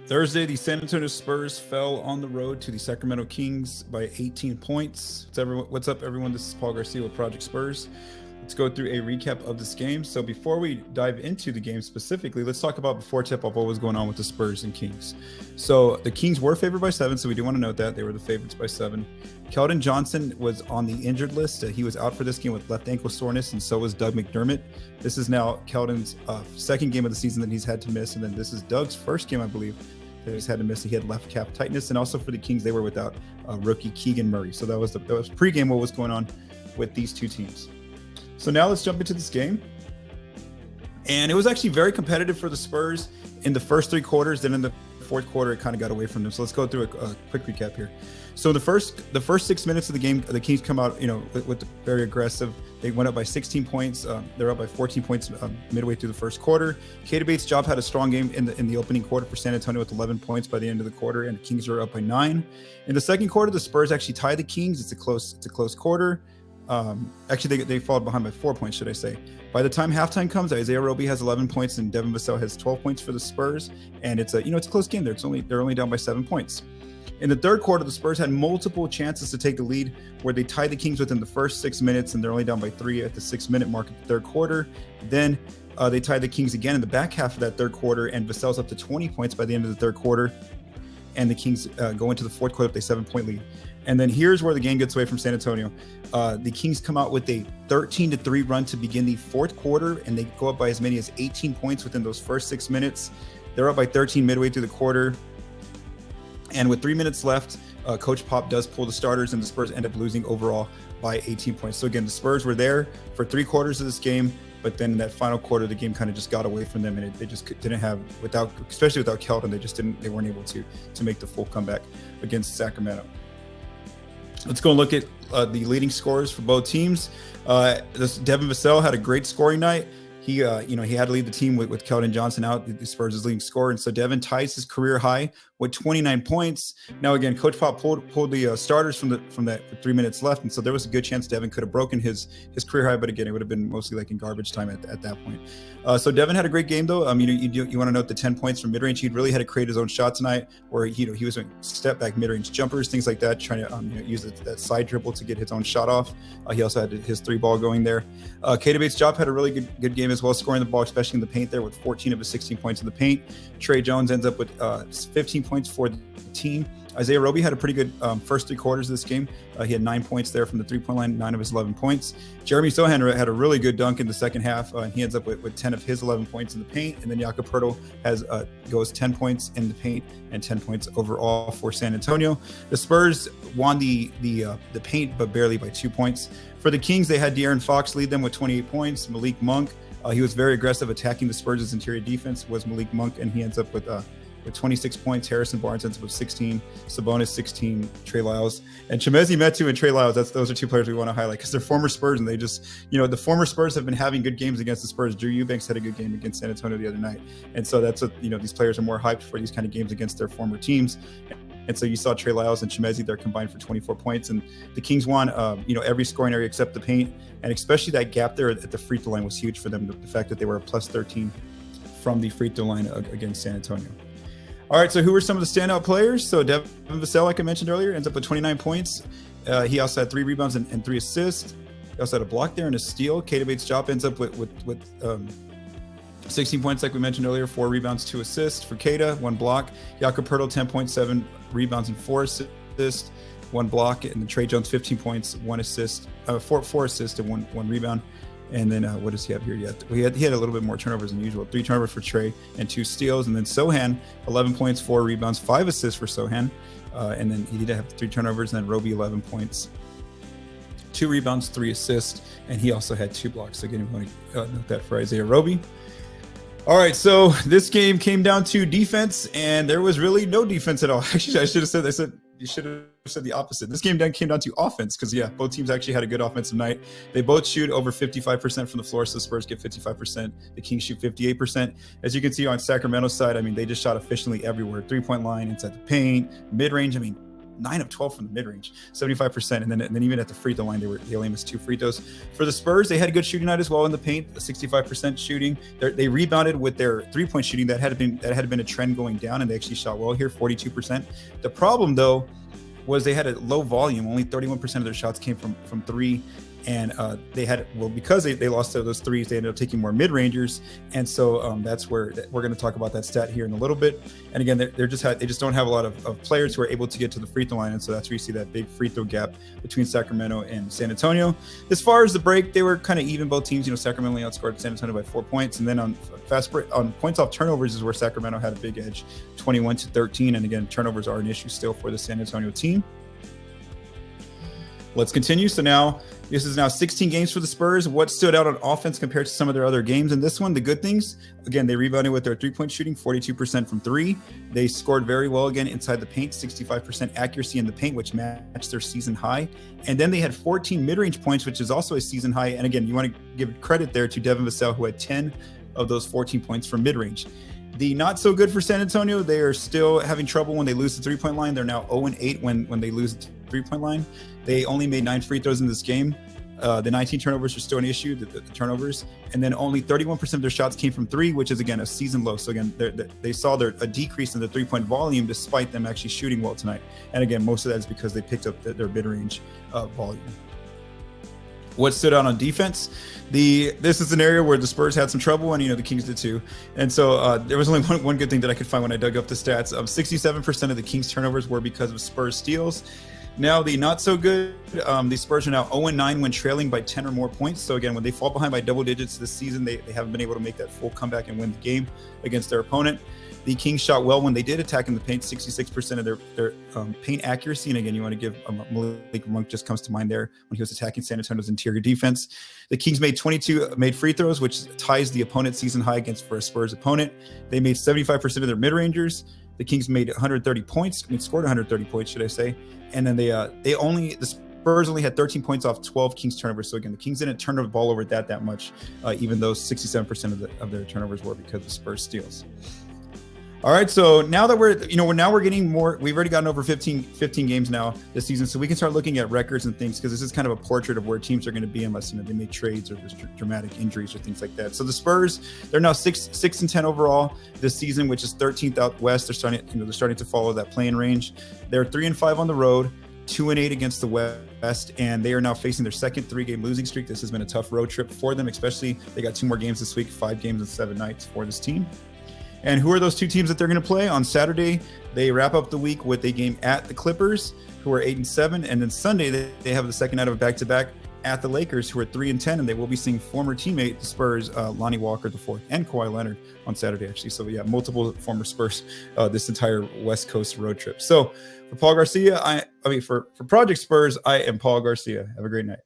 Thursday, the San Antonio Spurs fell on the road to the Sacramento Kings by 18 points. What's up, everyone? This is Paul Garcia with Project Spurs. Let's go through a recap of this game. So before we dive into the game specifically, let's talk about before tip-off what was going on with the Spurs and Kings. So the Kings were favored by 7, so we do want to note that. They were the favorites by 7. Keldon Johnson was on the injured list. He was out for this game with left ankle soreness, and so was Doug McDermott. This is now Keldon's second game of the season that he's had to miss, and then this is Doug's first game, I believe, that he's had to miss. He had left calf tightness, and also for the Kings, they were without rookie Keegan Murray. So that was pregame what was going on with these two teams. So now let's jump into this game. And it was actually very competitive for the Spurs in the first 3 quarters. Then in the fourth quarter, it kind of got away from them. So let's go through a quick recap here. So the first 6 minutes of the game, the Kings come out, with very aggressive. They went up by 16 points. They're up by 14 points midway through the first quarter. Bates-Diop had a strong game in the opening quarter for San Antonio with 11 points by the end of the quarter, and the Kings were up by 9. In the second quarter, the Spurs actually tied the Kings. It's a close quarter. Actually, they followed behind by 4 points, should I say. By the time halftime comes, Isaiah Roby has 11 points and Devin Vassell has 12 points for the Spurs, and it's a close game there. They're only down by 7 points. In the third quarter, the Spurs had multiple chances to take the lead, where they tied the Kings within the first 6 minutes, and they're only down by 3 at the 6-minute mark of the third quarter. Then they tied the Kings again in the back half of that third quarter, and Vassell's up to 20 points by the end of the third quarter, and the Kings go into the fourth quarter with a 7-point lead. And then here's where the game gets away from San Antonio. The Kings come out with a 13-3 run to begin the fourth quarter, and they go up by as many as 18 points within those first 6 minutes. They're up by 13 midway through the quarter. And with 3 minutes left, Coach Pop does pull the starters, and the Spurs end up losing overall by 18 points. So again, the Spurs were there for 3 quarters of this game, but then in that final quarter, the game kind of just got away from them, and they just didn't have, especially without Keldon, they weren't able to make the full comeback against Sacramento. Let's go and look at the leading scorers for both teams. Devin Vassell had a great scoring night. He had to lead the team with Keldon Johnson out, the Spurs' leading scorer. And so Devin ties his career high with 29 points. Now, again, Coach Pop pulled the starters from that 3 minutes left. And so there was a good chance Devin could have broken his career high. But again, it would have been mostly like in garbage time at that point. So Devin had a great game, though. You want to note the 10 points from mid-range. He really had to create his own shot tonight, where he was doing step back mid-range jumpers, things like that, trying to use that side dribble to get his own shot off. He also had his 3-ball going there. Bates-Diop had a really good game as well, scoring the ball, especially in the paint there, with 14 of his 16 points in the paint. Trey Jones ends up with 15 points for the team. Isaiah Roby had a pretty good first 3 quarters of this game. He had 9 points there from the 3-point line, 9 of his 11 points. Jeremy Sohan had a really good dunk in the second half, and he ends up with 10 of his 11 points in the paint. And then Jakob Poeltl goes 10 points in the paint and 10 points overall for San Antonio. The Spurs won the paint, but barely by 2 points. For the Kings, they had De'Aaron Fox lead them with 28 points. Malik Monk, he was very aggressive attacking the Spurs' interior defense, was Malik Monk, and he ends up with 26 points. Harrison Barnes ends up with 16, Sabonis 16, Trey Lyles, and Chimezie Metu and Trey Lyles. Those are 2 players we want to highlight because they're former Spurs, and they just, the former Spurs have been having good games against the Spurs. Drew Eubanks had a good game against San Antonio the other night, and so that's these players are more hyped for these kind of games against their former teams. And so you saw Trey Lyles and Chimezie there combined for 24 points, and the Kings won every scoring area except the paint, and especially that gap there at the free throw line was huge for them. The fact that they were a plus 13 from the free throw line against San Antonio. All right, so who were some of the standout players? So Devin Vassell, like I mentioned earlier, ends up with 29 points. He also had 3 rebounds and 3 assists. He also had a block there and a steal. Bates-Diop ends up with 16 points, like we mentioned earlier, 4 rebounds, 2 assists for Keita, 1 block. Jakob Poeltl, 10.7 rebounds and 4 assists, 1 block. And then Trey Jones, 15 points, 1 assist, 4 assists and 1 rebound. And then what does he have here yet? He had a little bit more turnovers than usual. 3 turnovers for Trey and 2 steals. And then Sohan, 11 points, 4 rebounds, 5 assists for Sohan. And then he did have 3 turnovers. And then Roby, 11 points, 2 rebounds, 3 assists. And he also had 2 blocks. So again, we want to note that for Isaiah Roby. All right, so this game came down to defense, and there was really no defense at all. Actually, I should have said you should have said the opposite. This game came down to offense because, both teams actually had a good offensive night. They both shoot over 55% from the floor, so the Spurs get 55%. The Kings shoot 58%. As you can see on Sacramento's side, they just shot efficiently everywhere. 3-point line, inside the paint, mid-range. 9 of 12 from the mid-range, 75%. And then even at the free throw line, they only missed 2 free throws. For the Spurs, they had a good shooting night as well in the paint, 65% shooting. They rebounded with their 3-point shooting that had been a trend going down, and they actually shot well here, 42%. The problem though was they had a low volume. Only 31% of their shots came from 3. And they had, well, because they lost those threes, they ended up taking more mid-rangers. And so that's where we're going to talk about that stat here in a little bit. And again, they just don't have a lot of players who are able to get to the free throw line. And so that's where you see that big free throw gap between Sacramento and San Antonio. As far as the break, they were kind of even, both teams. Sacramento only outscored San Antonio by 4 points. And then on points off turnovers is where Sacramento had a big edge, 21-13. And again, turnovers are an issue still for the San Antonio team. Let's continue. So now this is now 16 games for the Spurs. What stood out on offense compared to some of their other games in this one? The good things, again, they rebounded with their 3-point shooting, 42% from 3. They scored very well again inside the paint, 65% accuracy in the paint, which matched their season high. And then they had 14 mid-range points, which is also a season high. And again, you want to give credit there to Devin Vassell, who had 10 of those 14 points from mid-range. The not so good for San Antonio, they are still having trouble when they lose the 3-point line. They're now 0-8 when they lose the 3-point line. They only made 9 free throws in this game. The 19 turnovers are still an issue, the turnovers. And then only 31% of their shots came from 3, which is, again, a season low. So, again, they saw a decrease in the 3-point volume despite them actually shooting well tonight. And, again, most of that is because they picked up their mid-range volume. What stood out on defense? This is an area where the Spurs had some trouble, and the Kings did too. And so there was only one good thing that I could find when I dug up the stats. 67% of the Kings turnovers were because of Spurs steals. Now the not so good, the Spurs are now 0-9 when trailing by 10 or more points. So again, when they fall behind by double digits this season, they haven't been able to make that full comeback and win the game against their opponent. The Kings shot well when they did attack in the paint, 66% of their paint accuracy. And again, you want to give Malik Monk just comes to mind there when he was attacking San Antonio's interior defense. The Kings made 22 free throws, which ties the opponent's season high for a Spurs opponent. They made 75% of their mid-rangers. The Kings made 130 points. Scored 130 points, should I say. And then the Spurs only had 13 points off 12 Kings turnovers. So again, the Kings didn't turn the ball over that much, even though 67% of their turnovers were because of Spurs steals. All right, so now that we're getting more, we've already gotten over 15 games now this season, so we can start looking at records and things, because this is kind of a portrait of where teams are going to be unless they make trades or there's dramatic injuries or things like that. So the Spurs, they're now 6-10 overall this season, which is 13th out west. They're starting to follow that playing range. They're 3-5 on the road, 2-8 against the West, and they are now facing their second 3-game losing streak. This has been a tough road trip for them, especially they got 2 more games this week, 5 games in 7 nights for this team. And who are those 2 teams that they're going to play? On Saturday, they wrap up the week with a game at the Clippers, who are 8-7. And then Sunday, they have the second night of a back-to-back at the Lakers, who are 3-10. And they will be seeing former teammate, the Spurs, Lonnie Walker IV, and Kawhi Leonard on Saturday, actually. So, yeah, multiple former Spurs this entire West Coast road trip. So, for Paul Garcia, for Project Spurs, I am Paul Garcia. Have a great night.